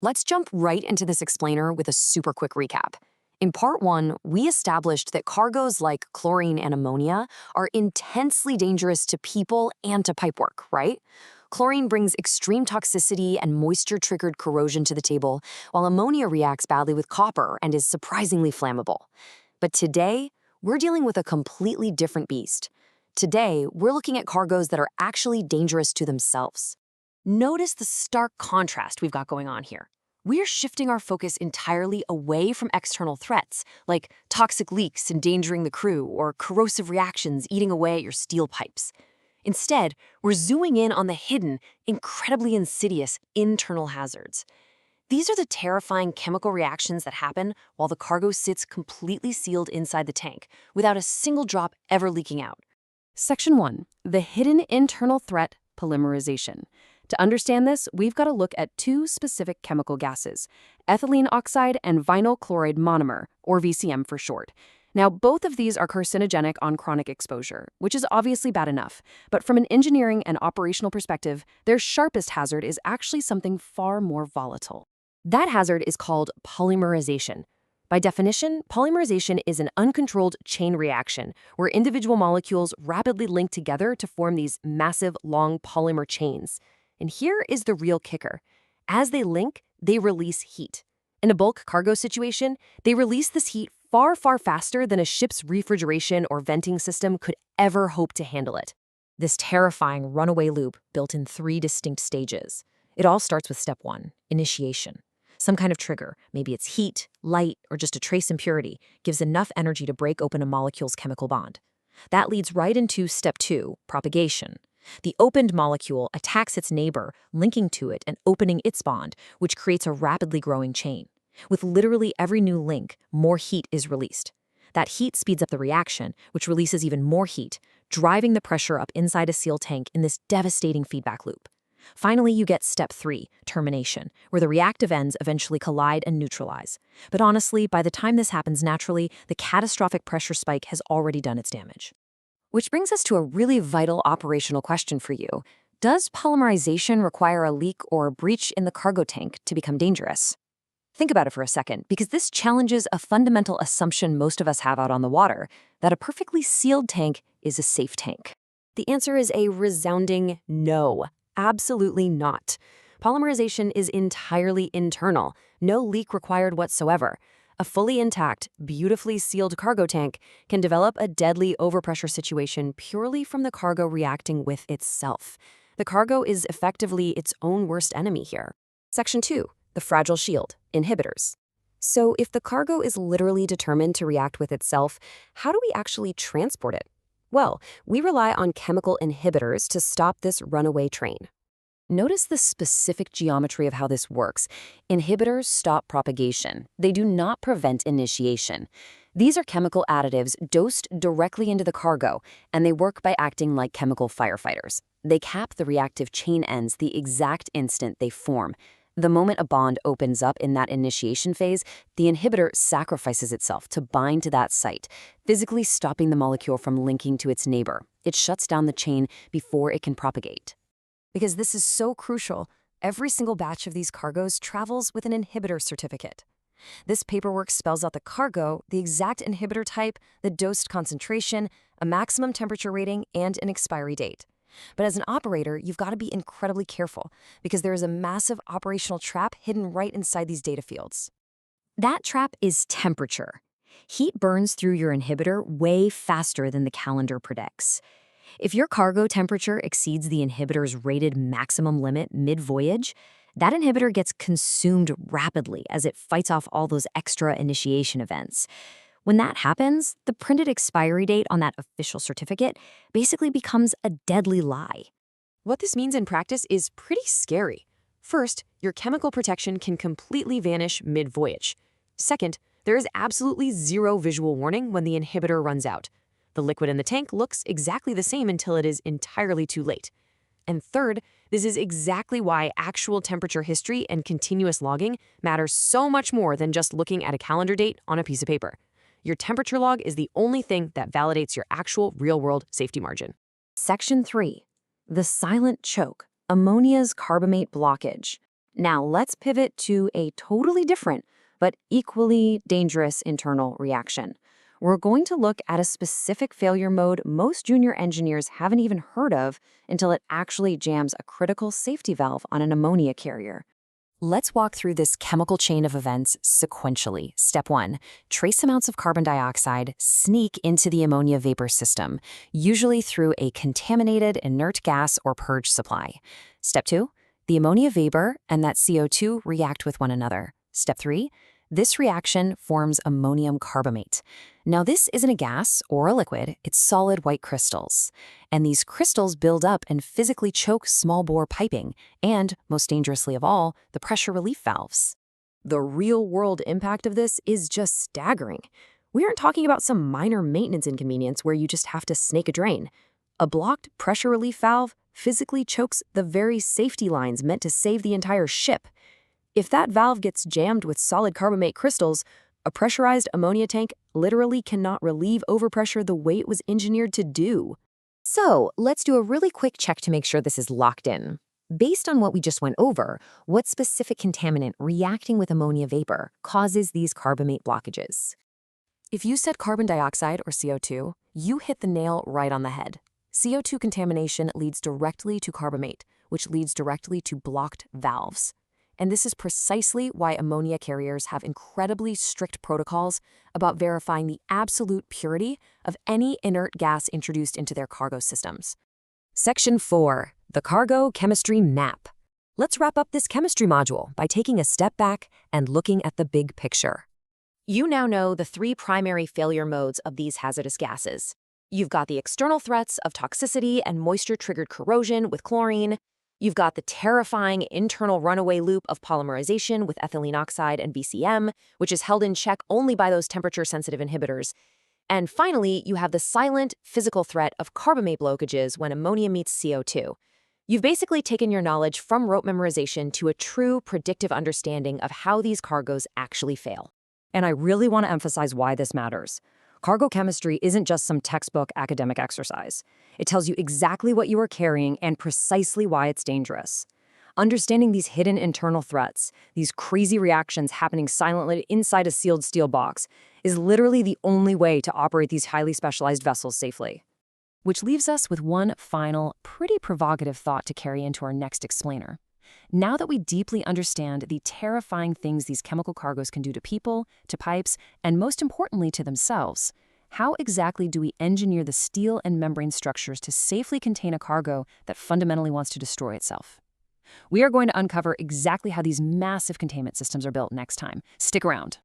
Let's jump right into this explainer with a super quick recap. In part one, we established that cargoes like chlorine and ammonia are intensely dangerous to people and to pipework, right? Chlorine brings extreme toxicity and moisture-triggered corrosion to the table, while ammonia reacts badly with copper and is surprisingly flammable. But today, we're dealing with a completely different beast. Today, we're looking at cargoes that are actually dangerous to themselves. Notice the stark contrast we've got going on here. We're shifting our focus entirely away from external threats, like toxic leaks endangering the crew or corrosive reactions eating away at your steel pipes. Instead, we're zooming in on the hidden, incredibly insidious internal hazards. These are the terrifying chemical reactions that happen while the cargo sits completely sealed inside the tank, without a single drop ever leaking out. Section 1. The hidden internal threat, polymerization. To understand this, we've got to look at two specific chemical gases, ethylene oxide and vinyl chloride monomer, or VCM for short. Now, both of these are carcinogenic on chronic exposure, which is obviously bad enough, but from an engineering and operational perspective, their sharpest hazard is actually something far more volatile. That hazard is called polymerization. By definition, polymerization is an uncontrolled chain reaction where individual molecules rapidly link together to form these massive, long polymer chains. And here is the real kicker. As they link, they release heat. In a bulk cargo situation, they release this heat far, far faster than a ship's refrigeration or venting system could ever hope to handle it. This terrifying runaway loop built in 3 distinct stages. It all starts with step 1, initiation. Some kind of trigger, maybe it's heat, light, or just a trace impurity, gives enough energy to break open a molecule's chemical bond. That leads right into step 2, propagation. The opened molecule attacks its neighbor, linking to it and opening its bond, which creates a rapidly growing chain. With literally every new link, more heat is released. That heat speeds up the reaction, which releases even more heat, driving the pressure up inside a sealed tank in this devastating feedback loop. Finally, you get step 3, termination, where the reactive ends eventually collide and neutralize. But honestly, by the time this happens naturally, the catastrophic pressure spike has already done its damage. Which brings us to a really vital operational question for you. Does polymerization require a leak or a breach in the cargo tank to become dangerous? Think about it for a second, because this challenges a fundamental assumption most of us have out on the water, that a perfectly sealed tank is a safe tank. The answer is a resounding no. Absolutely not. Polymerization is entirely internal, no leak required whatsoever. A fully intact, beautifully sealed cargo tank can develop a deadly overpressure situation purely from the cargo reacting with itself. The cargo is effectively its own worst enemy here. Section 2, the fragile shield, inhibitors. So if the cargo is literally determined to react with itself, how do we actually transport it? Well, we rely on chemical inhibitors to stop this runaway train. Notice the specific geometry of how this works. Inhibitors stop propagation. They do not prevent initiation. These are chemical additives dosed directly into the cargo, and they work by acting like chemical firefighters. They cap the reactive chain ends the exact instant they form. The moment a bond opens up in that initiation phase, the inhibitor sacrifices itself to bind to that site, physically stopping the molecule from linking to its neighbor. It shuts down the chain before it can propagate. Because this is so crucial, every single batch of these cargoes travels with an inhibitor certificate. This paperwork spells out the cargo, the exact inhibitor type, the dosed concentration, a maximum temperature rating, and an expiry date. But as an operator, you've got to be incredibly careful because there is a massive operational trap hidden right inside these data fields. That trap is temperature. Heat burns through your inhibitor way faster than the calendar predicts. If your cargo temperature exceeds the inhibitor's rated maximum limit mid-voyage, that inhibitor gets consumed rapidly as it fights off all those extra initiation events. When that happens, the printed expiry date on that official certificate basically becomes a deadly lie. What this means in practice is pretty scary. First, your chemical protection can completely vanish mid-voyage. Second, there is absolutely zero visual warning when the inhibitor runs out. The liquid in the tank looks exactly the same until it is entirely too late. And third, this is exactly why actual temperature history and continuous logging matters so much more than just looking at a calendar date on a piece of paper. Your temperature log is the only thing that validates your actual real-world safety margin. Section 3. The silent choke, ammonia's carbamate blockage. Now let's pivot to a totally different but equally dangerous internal reaction. We're going to look at a specific failure mode most junior engineers haven't even heard of until it actually jams a critical safety valve on an ammonia carrier. Let's walk through this chemical chain of events sequentially. Step 1. Trace amounts of carbon dioxide sneak into the ammonia vapor system, usually through a contaminated inert gas or purge supply. Step 2. The ammonia vapor and that CO2 react with one another. Step 3. This reaction forms ammonium carbamate. Now, this isn't a gas or a liquid, it's solid white crystals. And these crystals build up and physically choke small-bore piping and, most dangerously of all, the pressure relief valves. The real-world impact of this is just staggering. We aren't talking about some minor maintenance inconvenience where you just have to snake a drain. A blocked pressure relief valve physically chokes the very safety lines meant to save the entire ship. If that valve gets jammed with solid carbamate crystals, a pressurized ammonia tank literally cannot relieve overpressure the way it was engineered to do. So, let's do a really quick check to make sure this is locked in. Based on what we just went over, what specific contaminant reacting with ammonia vapor causes these carbamate blockages? If you said carbon dioxide or CO2, you hit the nail right on the head. CO2 contamination leads directly to carbamate, which leads directly to blocked valves. And this is precisely why ammonia carriers have incredibly strict protocols about verifying the absolute purity of any inert gas introduced into their cargo systems. Section 4, the Cargo Chemistry Map. Let's wrap up this chemistry module by taking a step back and looking at the big picture. You now know the 3 primary failure modes of these hazardous gases. You've got the external threats of toxicity and moisture-triggered corrosion with chlorine. You've got the terrifying internal runaway loop of polymerization with ethylene oxide and VCM, which is held in check only by those temperature-sensitive inhibitors. And finally, you have the silent physical threat of carbamate blockages when ammonia meets CO2. You've basically taken your knowledge from rote memorization to a true predictive understanding of how these cargoes actually fail. And I really want to emphasize why this matters. Cargo chemistry isn't just some textbook academic exercise. It tells you exactly what you are carrying and precisely why it's dangerous. Understanding these hidden internal threats, these crazy reactions happening silently inside a sealed steel box, is literally the only way to operate these highly specialized vessels safely. Which leaves us with one final, pretty provocative thought to carry into our next explainer. Now that we deeply understand the terrifying things these chemical cargoes can do to people, to pipes, and most importantly to themselves, how exactly do we engineer the steel and membrane structures to safely contain a cargo that fundamentally wants to destroy itself? We are going to uncover exactly how these massive containment systems are built next time. Stick around.